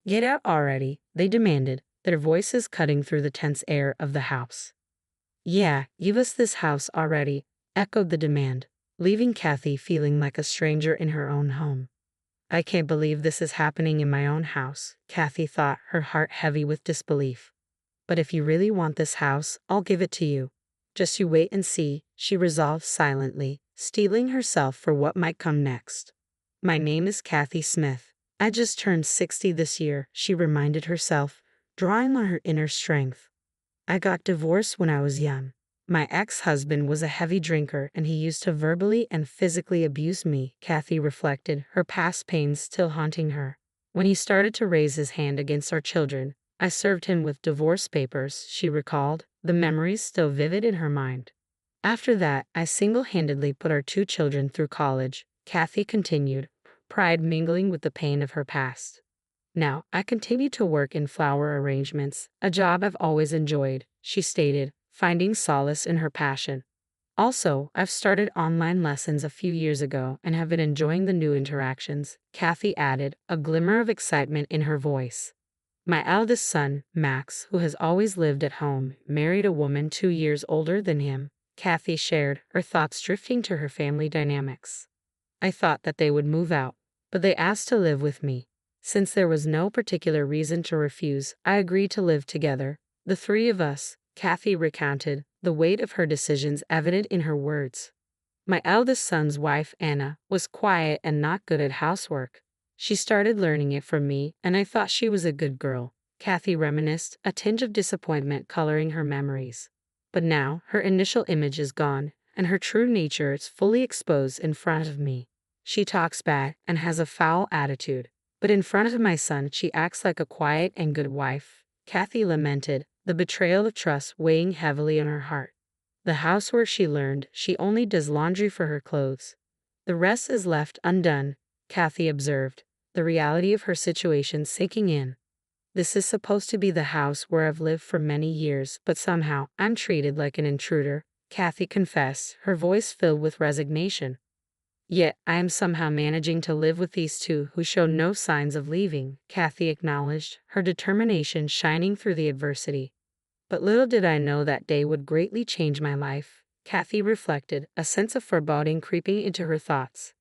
Get out already, they demanded, their voices cutting through the tense air of the house. Yeah, give us this house already, echoed the demand, leaving Kathy feeling like a stranger in her own home. I can't believe this is happening in my own house, Kathy thought, her heart heavy with disbelief. But if you really want this house, I'll give it to you. Just you wait and see, she resolved silently, steeling herself for what might come next. My name is Kathy Smith. I just turned 60 this year, she reminded herself, drawing on her inner strength. I got divorced when I was young. My ex-husband was a heavy drinker and he used to verbally and physically abuse me, Kathy reflected, her past pains still haunting her. When he started to raise his hand against our children, I served him with divorce papers, she recalled, the memories still vivid in her mind. After that, I single-handedly put our 2 children through college, Kathy continued, pride mingling with the pain of her past. Now, I continue to work in flower arrangements, a job I've always enjoyed, she stated, finding solace in her passion. Also, I've started online lessons a few years ago and have been enjoying the new interactions, Kathy added, a glimmer of excitement in her voice. My eldest son, Max, who has always lived at home, married a woman 2 years older than him, Kathy shared, her thoughts drifting to her family dynamics. I thought that they would move out, but they asked to live with me. Since there was no particular reason to refuse, I agreed to live together. The 3 of us, Kathy recounted, the weight of her decisions evident in her words. My eldest son's wife, Anna, was quiet and not good at housework. She started learning it from me, and I thought she was a good girl, Kathy reminisced, a tinge of disappointment coloring her memories. But now, her initial image is gone, and her true nature is fully exposed in front of me. She talks bad and has a foul attitude, but in front of my son she acts like a quiet and good wife, Kathy lamented, the betrayal of trust weighing heavily on her heart. The house where she learned she only does laundry for her clothes. The rest is left undone, Kathy observed, the reality of her situation sinking in. This is supposed to be the house where I've lived for many years, but somehow I'm treated like an intruder, Kathy confessed, her voice filled with resignation. Yet I am somehow managing to live with these 2 who show no signs of leaving, Kathy acknowledged, her determination shining through the adversity. But little did I know that day would greatly change my life, Kathy reflected, a sense of foreboding creeping into her thoughts.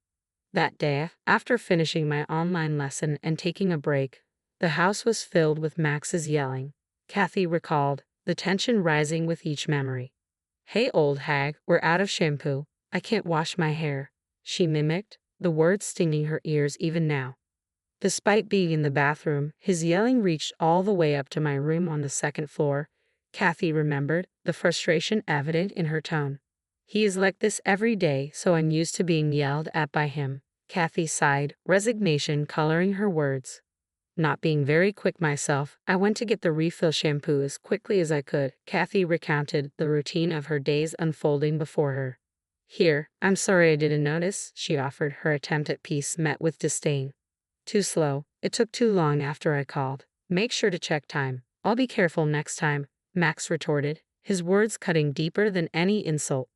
That day, after finishing my online lesson and taking a break, the house was filled with Max's yelling, Kathy recalled, the tension rising with each memory. Hey old hag, we're out of shampoo. I can't wash my hair, she mimicked, the words stinging her ears even now. Despite being in the bathroom, his yelling reached all the way up to my room on the 2nd floor, Kathy remembered, the frustration evident in her tone. He is like this every day, so I'm used to being yelled at by him, Kathy sighed, resignation coloring her words. Not being very quick myself, I went to get the refill shampoo as quickly as I could, Kathy recounted, the routine of her days unfolding before her. Here, I'm sorry I didn't notice, she offered, her attempt at peace met with disdain. Too slow, it took too long after I called. Make sure to check time. I'll be careful next time, Max retorted, his words cutting deeper than any insult.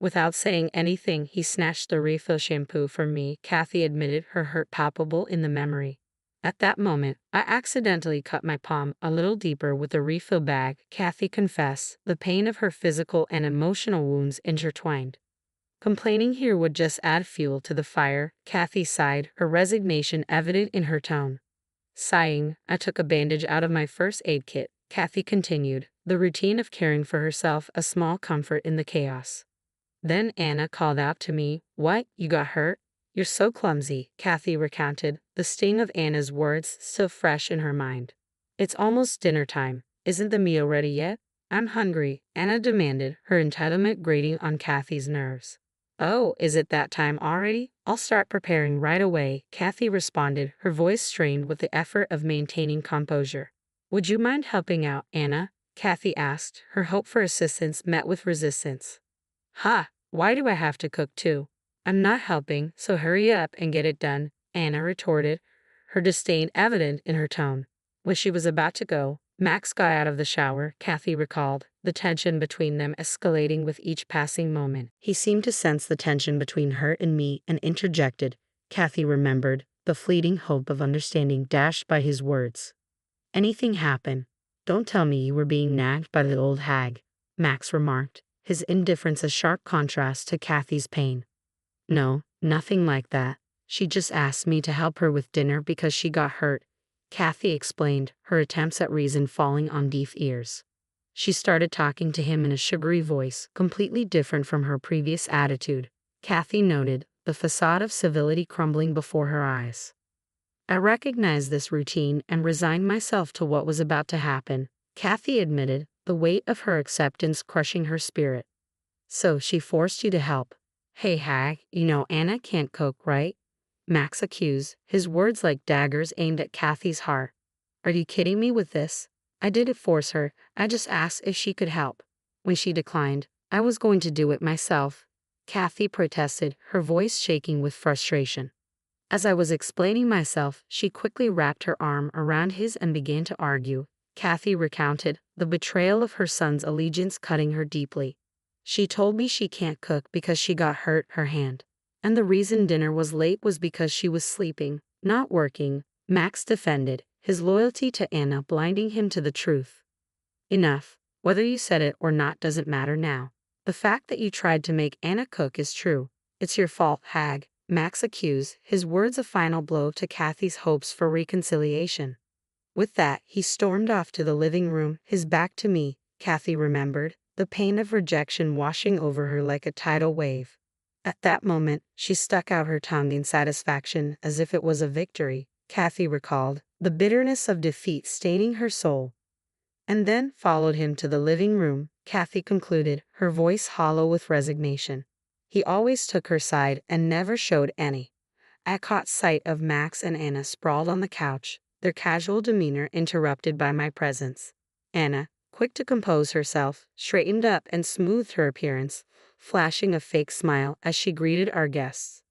Without saying anything, he snatched the refill shampoo from me, Kathy admitted, her hurt palpable in the memory. At that moment, I accidentally cut my palm a little deeper with the refill bag, Kathy confessed, the pain of her physical and emotional wounds intertwined. Complaining here would just add fuel to the fire, Kathy sighed, her resignation evident in her tone. Sighing, I took a bandage out of my first aid kit, Kathy continued, the routine of caring for herself a small comfort in the chaos. Then Anna called out to me, What, you got hurt? You're so clumsy, Kathy recounted, the sting of Anna's words still fresh in her mind. It's almost dinner time. Isn't the meal ready yet? I'm hungry, Anna demanded, her entitlement grating on Kathy's nerves. Oh, is it that time already? I'll start preparing right away, Kathy responded, her voice strained with the effort of maintaining composure. Would you mind helping out, Anna? Kathy asked, her hope for assistance met with resistance. Ha! Why do I have to cook too? I'm not helping, so hurry up and get it done, Anna retorted, her disdain evident in her tone. When she was about to go, Max got out of the shower, Kathy recalled, the tension between them escalating with each passing moment. He seemed to sense the tension between her and me and interjected, Kathy remembered, the fleeting hope of understanding dashed by his words. Anything happen? Don't tell me you were being nagged by the old hag, Max remarked, his indifference a sharp contrast to Kathy's pain. No, nothing like that. She just asked me to help her with dinner because she got hurt, Kathy explained, her attempts at reason falling on deaf ears. She started talking to him in a sugary voice, completely different from her previous attitude, Kathy noted, the facade of civility crumbling before her eyes. I recognized this routine and resigned myself to what was about to happen, Kathy admitted, the weight of her acceptance crushing her spirit. So she forced you to help. Hey hag, you know Anna can't cook, right? Max accused, his words like daggers aimed at Kathy's heart. Are you kidding me with this? I didn't force her, I just asked if she could help. When she declined, I was going to do it myself, Kathy protested, her voice shaking with frustration. As I was explaining myself, she quickly wrapped her arm around his and began to argue, Kathy recounted, the betrayal of her son's allegiance cutting her deeply. She told me she can't cook because she got hurt her hand. And the reason dinner was late was because she was sleeping, not working, Max defended, his loyalty to Anna blinding him to the truth. Enough. Whether you said it or not doesn't matter now. The fact that you tried to make Anna cook is true. It's your fault, hag, Max accused, his words a final blow to Kathy's hopes for reconciliation. With that, he stormed off to the living room, his back to me, Kathy remembered, the pain of rejection washing over her like a tidal wave. At that moment, she stuck out her tongue in satisfaction as if it was a victory, Kathy recalled, the bitterness of defeat staining her soul. And then followed him to the living room, Kathy concluded, her voice hollow with resignation. He always took her side and never showed any. I caught sight of Max and Anna sprawled on the couch, their casual demeanor interrupted by my presence. Anna, quick to compose herself, straightened up and smoothed her appearance, flashing a fake smile as she greeted our guests.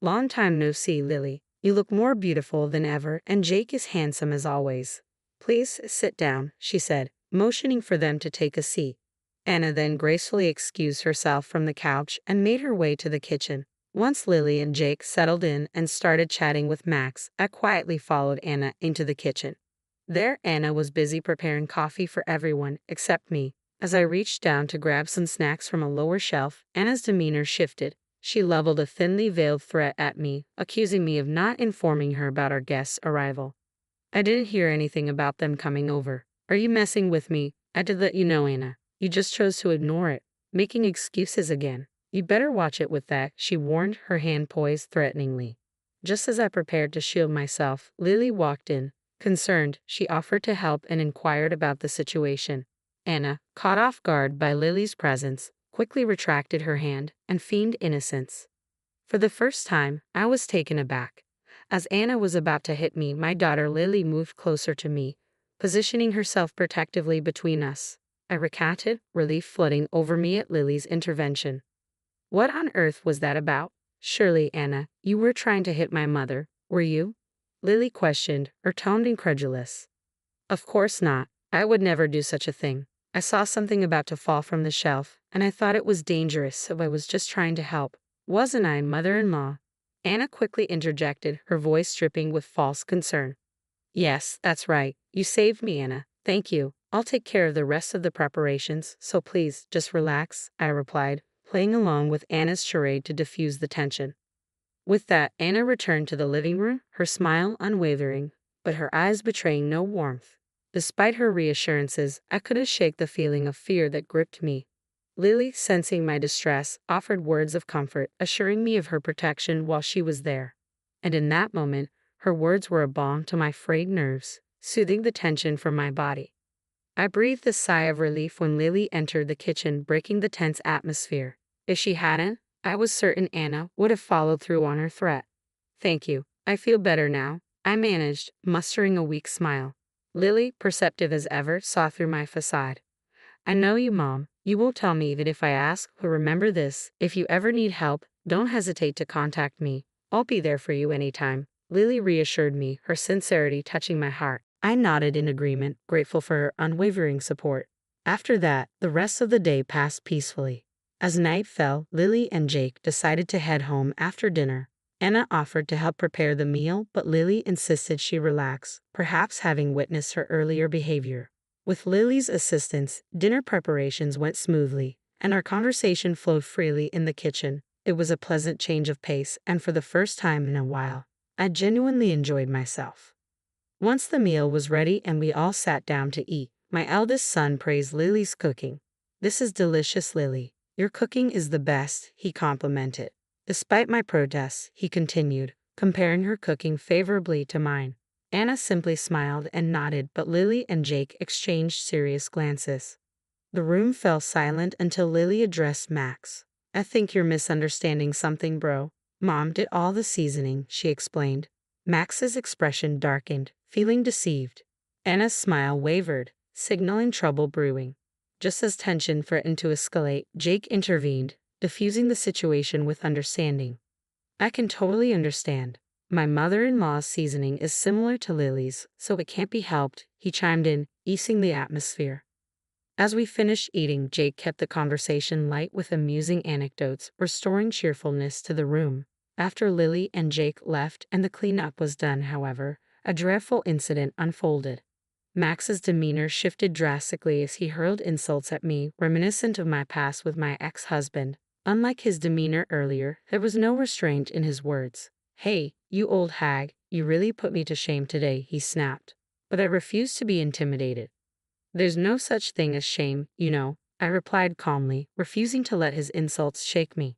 Long time no see, Lily. You look more beautiful than ever and Jake is handsome as always. Please sit down, she said, motioning for them to take a seat. Anna then gracefully excused herself from the couch and made her way to the kitchen. Once Lily and Jake settled in and started chatting with Max, I quietly followed Anna into the kitchen. There, Anna was busy preparing coffee for everyone except me. As I reached down to grab some snacks from a lower shelf, Anna's demeanor shifted. She leveled a thinly veiled threat at me, accusing me of not informing her about our guests' arrival. I didn't hear anything about them coming over. Are you messing with me? I did let you know, Anna. You just chose to ignore it, making excuses again. You better watch it with that, she warned, her hand poised threateningly. Just as I prepared to shield myself, Lily walked in. Concerned, she offered to help and inquired about the situation. Anna, caught off guard by Lily's presence, quickly retracted her hand and feigned innocence. For the first time, I was taken aback. As Anna was about to hit me, my daughter Lily moved closer to me, positioning herself protectively between us. I recounted, relief flooding over me at Lily's intervention. What on earth was that about? Surely, Anna, you were trying to hit my mother, were you? Lily questioned, her tone incredulous. Of course not. I would never do such a thing. I saw something about to fall from the shelf, and I thought it was dangerous, so I was just trying to help. Wasn't I, mother-in-law? Anna quickly interjected, her voice dripping with false concern. Yes, that's right. You saved me, Anna. Thank you. I'll take care of the rest of the preparations, so please, just relax, I replied, playing along with Anna's charade to diffuse the tension. With that, Anna returned to the living room, her smile unwavering, but her eyes betraying no warmth. Despite her reassurances, I couldn't shake the feeling of fear that gripped me. Lily, sensing my distress, offered words of comfort, assuring me of her protection while she was there. And in that moment, her words were a balm to my frayed nerves, soothing the tension from my body. I breathed a sigh of relief when Lily entered the kitchen, breaking the tense atmosphere. If she hadn't, I was certain Anna would have followed through on her threat. Thank you. I feel better now, I managed, mustering a weak smile. Lily, perceptive as ever, saw through my facade. I know you, Mom. You won't tell me even if I ask, but remember this, if you ever need help, don't hesitate to contact me. I'll be there for you anytime. Lily reassured me, her sincerity touching my heart. I nodded in agreement, grateful for her unwavering support. After that, the rest of the day passed peacefully. As night fell, Lily and Jake decided to head home after dinner. Anna offered to help prepare the meal, but Lily insisted she relax, perhaps having witnessed her earlier behavior. With Lily's assistance, dinner preparations went smoothly, and our conversation flowed freely in the kitchen. It was a pleasant change of pace, and for the first time in a while, I genuinely enjoyed myself. Once the meal was ready and we all sat down to eat, my eldest son praised Lily's cooking. "This is delicious, Lily. Your cooking is the best," he complimented. Despite my protests, he continued, comparing her cooking favorably to mine. Anna simply smiled and nodded, but Lily and Jake exchanged serious glances. The room fell silent until Lily addressed Max. "I think you're misunderstanding something, bro. Mom did all the seasoning," she explained. Max's expression darkened, feeling deceived. Anna's smile wavered, signaling trouble brewing. Just as tension threatened to escalate, Jake intervened, diffusing the situation with understanding. "I can totally understand. My mother-in-law's seasoning is similar to Lily's, so it can't be helped," he chimed in, easing the atmosphere. As we finished eating, Jake kept the conversation light with amusing anecdotes, restoring cheerfulness to the room. After Lily and Jake left and the cleanup was done, however, a dreadful incident unfolded. Max's demeanor shifted drastically as he hurled insults at me, reminiscent of my past with my ex-husband. Unlike his demeanor earlier, there was no restraint in his words. "Hey, you old hag, you really put me to shame today," he snapped. But I refused to be intimidated. "There's no such thing as shame, you know," I replied calmly, refusing to let his insults shake me.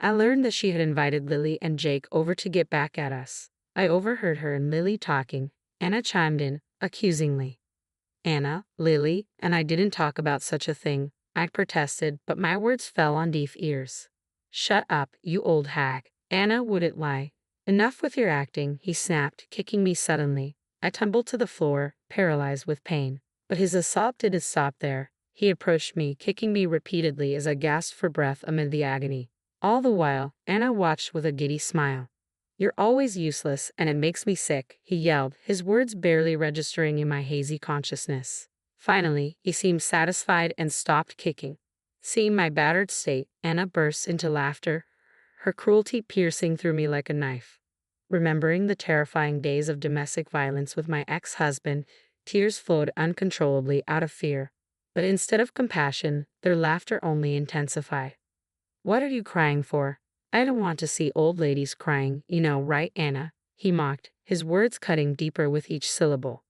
I learned that she had invited Lily and Jake over to get back at us. I overheard her and Lily talking. Anna chimed in, accusingly. "Anna, Lily, and I didn't talk about such a thing," I protested, but my words fell on deaf ears. "Shut up, you old hag." Anna wouldn't lie. "Enough with your acting," he snapped, kicking me suddenly. I tumbled to the floor, paralyzed with pain. But his assault didn't stop there. He approached me, kicking me repeatedly as I gasped for breath amid the agony. All the while, Anna watched with a giddy smile. "You're always useless, and it makes me sick," he yelled, his words barely registering in my hazy consciousness. Finally, he seemed satisfied and stopped kicking. Seeing my battered state, Anna burst into laughter, her cruelty piercing through me like a knife. Remembering the terrifying days of domestic violence with my ex-husband, tears flowed uncontrollably out of fear. But instead of compassion, their laughter only intensified. "What are you crying for? I don't want to see old ladies crying, you know, right, Anna?" he mocked, his words cutting deeper with each syllable.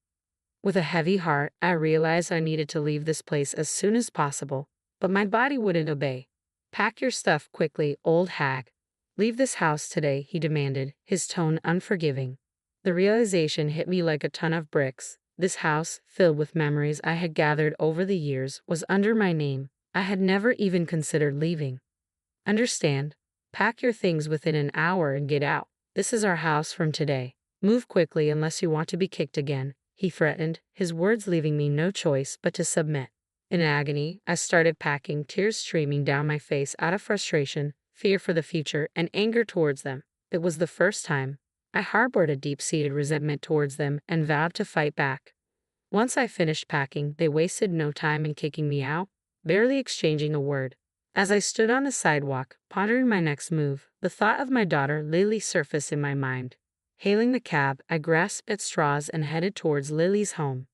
With a heavy heart, I realized I needed to leave this place as soon as possible, but my body wouldn't obey. "Pack your stuff quickly, old hag. Leave this house today," he demanded, his tone unforgiving. The realization hit me like a ton of bricks. This house, filled with memories I had gathered over the years, was under my name. I had never even considered leaving. "Understand? Pack your things within an hour and get out. This is our house from today. Move quickly unless you want to be kicked again," he threatened, his words leaving me no choice but to submit. In agony, I started packing, tears streaming down my face out of frustration, fear for the future, and anger towards them. It was the first time I harbored a deep-seated resentment towards them and vowed to fight back. Once I finished packing, they wasted no time in kicking me out, barely exchanging a word. As I stood on the sidewalk, pondering my next move, the thought of my daughter Lily surfaced in my mind. Hailing the cab, I grasped at straws and headed towards Lily's home.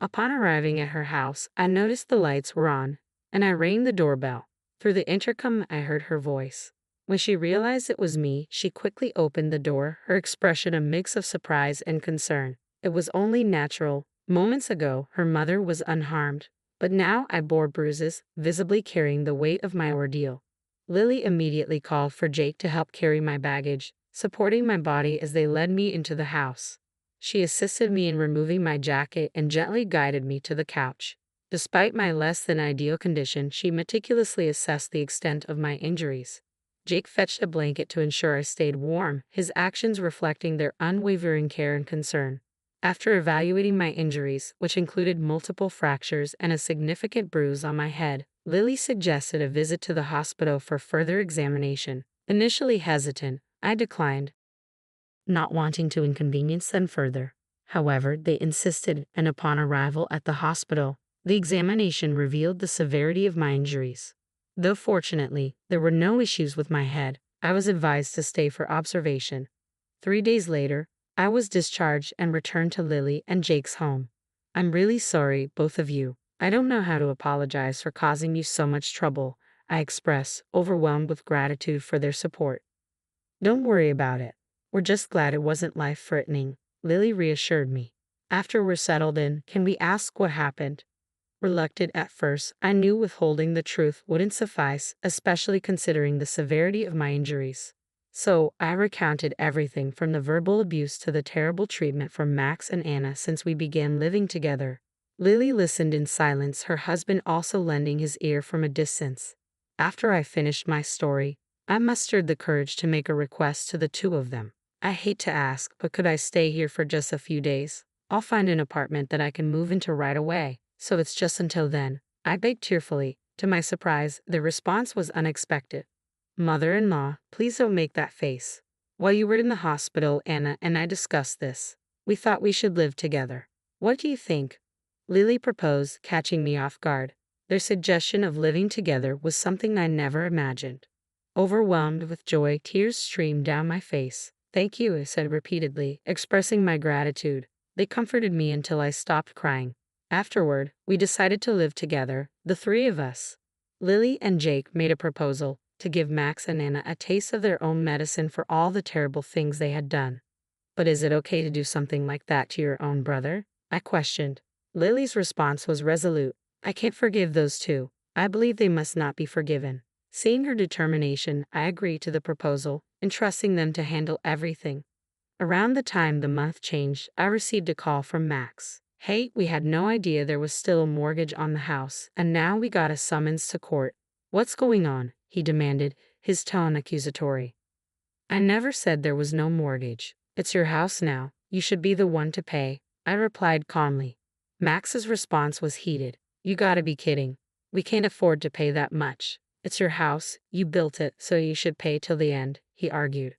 Upon arriving at her house, I noticed the lights were on, and I rang the doorbell. Through the intercom, I heard her voice. When she realized it was me, she quickly opened the door, her expression a mix of surprise and concern. It was only natural. Moments ago, her mother was unharmed, but now I bore bruises, visibly carrying the weight of my ordeal. Lily immediately called for Jake to help carry my baggage, supporting my body as they led me into the house. She assisted me in removing my jacket and gently guided me to the couch. Despite my less than ideal condition, she meticulously assessed the extent of my injuries. Jake fetched a blanket to ensure I stayed warm, his actions reflecting their unwavering care and concern. After evaluating my injuries, which included multiple fractures and a significant bruise on my head, Lily suggested a visit to the hospital for further examination. Initially hesitant, I declined, not wanting to inconvenience them further. However, they insisted, and upon arrival at the hospital, the examination revealed the severity of my injuries. Though fortunately, there were no issues with my head, I was advised to stay for observation. 3 days later, I was discharged and returned to Lily and Jake's home. I'm really sorry, both of you. I don't know how to apologize for causing you so much trouble, I express, overwhelmed with gratitude for their support. Don't worry about it. We're just glad it wasn't life-threatening, Lily reassured me. After we're settled in, can we ask what happened? Reluctant at first, I knew withholding the truth wouldn't suffice, especially considering the severity of my injuries. So, I recounted everything from the verbal abuse to the terrible treatment from Max and Anna since we began living together. Lily listened in silence, her husband also lending his ear from a distance. After I finished my story, I mustered the courage to make a request to the two of them. I hate to ask, but could I stay here for just a few days? I'll find an apartment that I can move into right away, so it's just until then, I begged tearfully. To my surprise, the response was unexpected. Mother-in-law, please don't make that face. While you were in the hospital, Anna and I discussed this. We thought we should live together. What do you think? Lily proposed, catching me off guard. Their suggestion of living together was something I never imagined. Overwhelmed with joy, tears streamed down my face. Thank you, I said repeatedly, expressing my gratitude. They comforted me until I stopped crying. Afterward, we decided to live together, the three of us. Lily and Jake made a proposal to give Max and Anna a taste of their own medicine for all the terrible things they had done. But is it okay to do something like that to your own brother? I questioned. Lily's response was resolute. I can't forgive those two. I believe they must not be forgiven. Seeing her determination, I agreed to the proposal, entrusting them to handle everything. Around the time the month changed, I received a call from Max. Hey, we had no idea there was still a mortgage on the house, and now we got a summons to court. What's going on? He demanded, his tone accusatory. I never said there was no mortgage. It's your house now. You should be the one to pay, I replied calmly. Max's response was heated. You gotta be kidding. We can't afford to pay that much. It's your house, you built it, so you should pay till the end, he argued.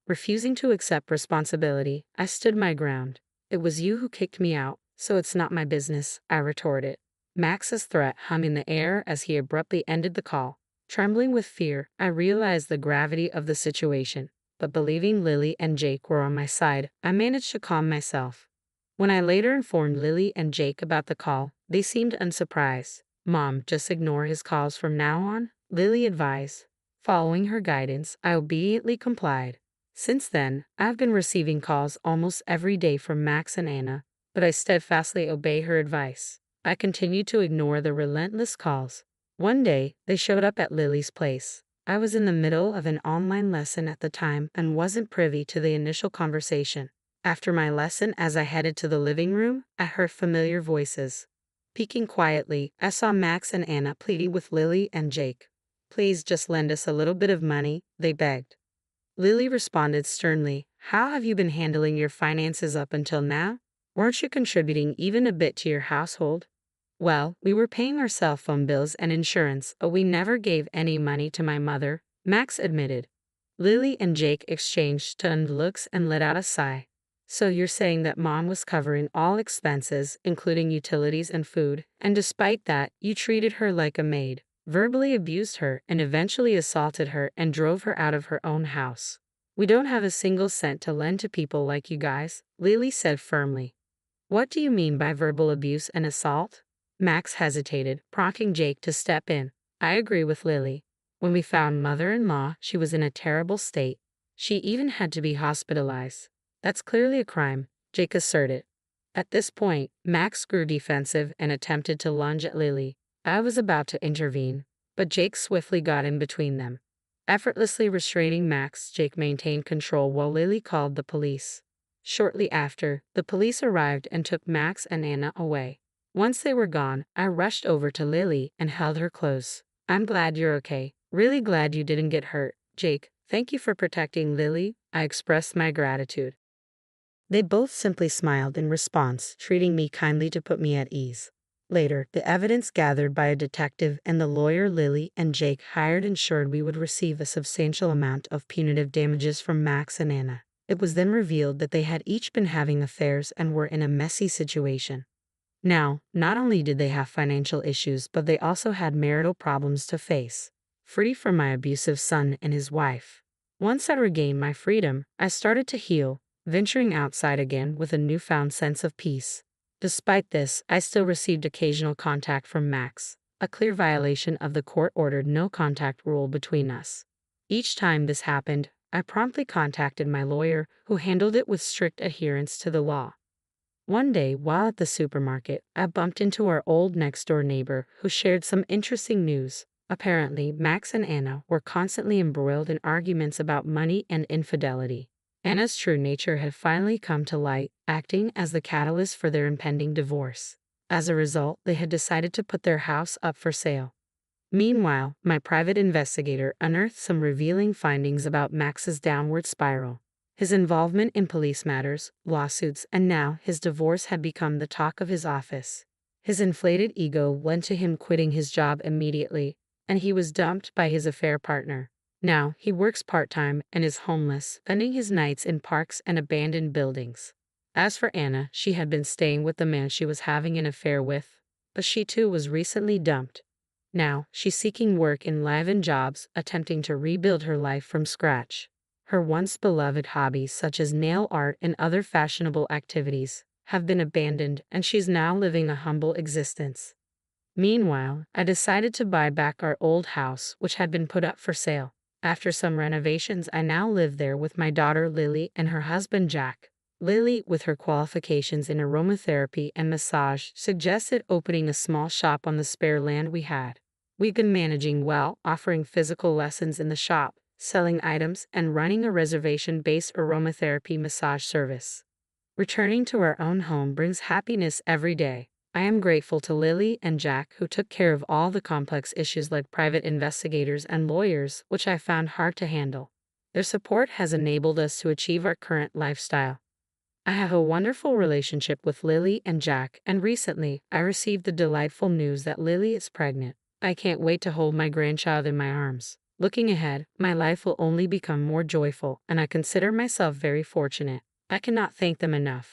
Refusing to accept responsibility, I stood my ground. It was you who kicked me out, so it's not my business, I retorted. Max's threat hung in the air as he abruptly ended the call. Trembling with fear, I realized the gravity of the situation, but believing Lily and Jake were on my side, I managed to calm myself. When I later informed Lily and Jake about the call, they seemed unsurprised. Mom, just ignore his calls from now on, Lily advised. Following her guidance, I obediently complied. Since then, I've been receiving calls almost every day from Max and Anna, but I steadfastly obey her advice. I continue to ignore the relentless calls. One day, they showed up at Lily's place. I was in the middle of an online lesson at the time and wasn't privy to the initial conversation. After my lesson, as I headed to the living room, I heard familiar voices. Peeking quietly, I saw Max and Anna pleading with Lily and Jake. Please just lend us a little bit of money, they begged. Lily responded sternly, how have you been handling your finances up until now? Weren't you contributing even a bit to your household? Well, we were paying our cell phone bills and insurance, but we never gave any money to my mother, Max admitted. Lily and Jake exchanged stunned looks and let out a sigh. So you're saying that Mom was covering all expenses, including utilities and food, and despite that, you treated her like a maid, verbally abused her, and eventually assaulted her and drove her out of her own house. We don't have a single cent to lend to people like you guys, Lily said firmly. What do you mean by verbal abuse and assault? Max hesitated, prompting Jake to step in. I agree with Lily. When we found Mother-in-law, she was in a terrible state. She even had to be hospitalized. That's clearly a crime, Jake asserted. At this point, Max grew defensive and attempted to lunge at Lily. I was about to intervene, but Jake swiftly got in between them. Effortlessly restraining Max, Jake maintained control while Lily called the police. Shortly after, the police arrived and took Max and Anna away. Once they were gone, I rushed over to Lily and held her close. I'm glad you're okay. Really glad you didn't get hurt. Jake, thank you for protecting Lily. I expressed my gratitude. They both simply smiled in response, treating me kindly to put me at ease. Later, the evidence gathered by a detective and the lawyer Lily and Jake hired ensured we would receive a substantial amount of punitive damages from Max and Anna. It was then revealed that they had each been having affairs and were in a messy situation. Now, not only did they have financial issues, but they also had marital problems to face. Free from my abusive son and his wife, Once I regained my freedom, I started to heal, venturing outside again with a newfound sense of peace. Despite this, I still received occasional contact from Max, a clear violation of the court-ordered no-contact rule between us. Each time this happened, I promptly contacted my lawyer, who handled it with strict adherence to the law. One day, while at the supermarket, I bumped into our old next-door neighbor who shared some interesting news. Apparently, Max and Anna were constantly embroiled in arguments about money and infidelity. Anna's true nature had finally come to light, acting as the catalyst for their impending divorce. As a result, they had decided to put their house up for sale. Meanwhile, my private investigator unearthed some revealing findings about Max's downward spiral. His involvement in police matters, lawsuits, and now his divorce had become the talk of his office. His inflated ego led to him quitting his job immediately, and he was dumped by his affair partner. Now, he works part-time and is homeless, spending his nights in parks and abandoned buildings. As for Anna, she had been staying with the man she was having an affair with, but she too was recently dumped. Now, she's seeking work in live-in jobs, attempting to rebuild her life from scratch. Her once beloved hobbies such as nail art and other fashionable activities have been abandoned, and she's now living a humble existence. Meanwhile, I decided to buy back our old house, which had been put up for sale. After some renovations, I now live there with my daughter Lily and her husband Jack. Lily, with her qualifications in aromatherapy and massage, suggested opening a small shop on the spare land we had. We've been managing well, offering physical lessons in the shop, selling items, and running a reservation-based aromatherapy massage service. Returning to our own home brings happiness every day. I am grateful to Lily and Jack, who took care of all the complex issues like private investigators and lawyers, which I found hard to handle. Their support has enabled us to achieve our current lifestyle. I have a wonderful relationship with Lily and Jack, and recently, I received the delightful news that Lily is pregnant. I can't wait to hold my grandchild in my arms. Looking ahead, my life will only become more joyful, and I consider myself very fortunate. I cannot thank them enough.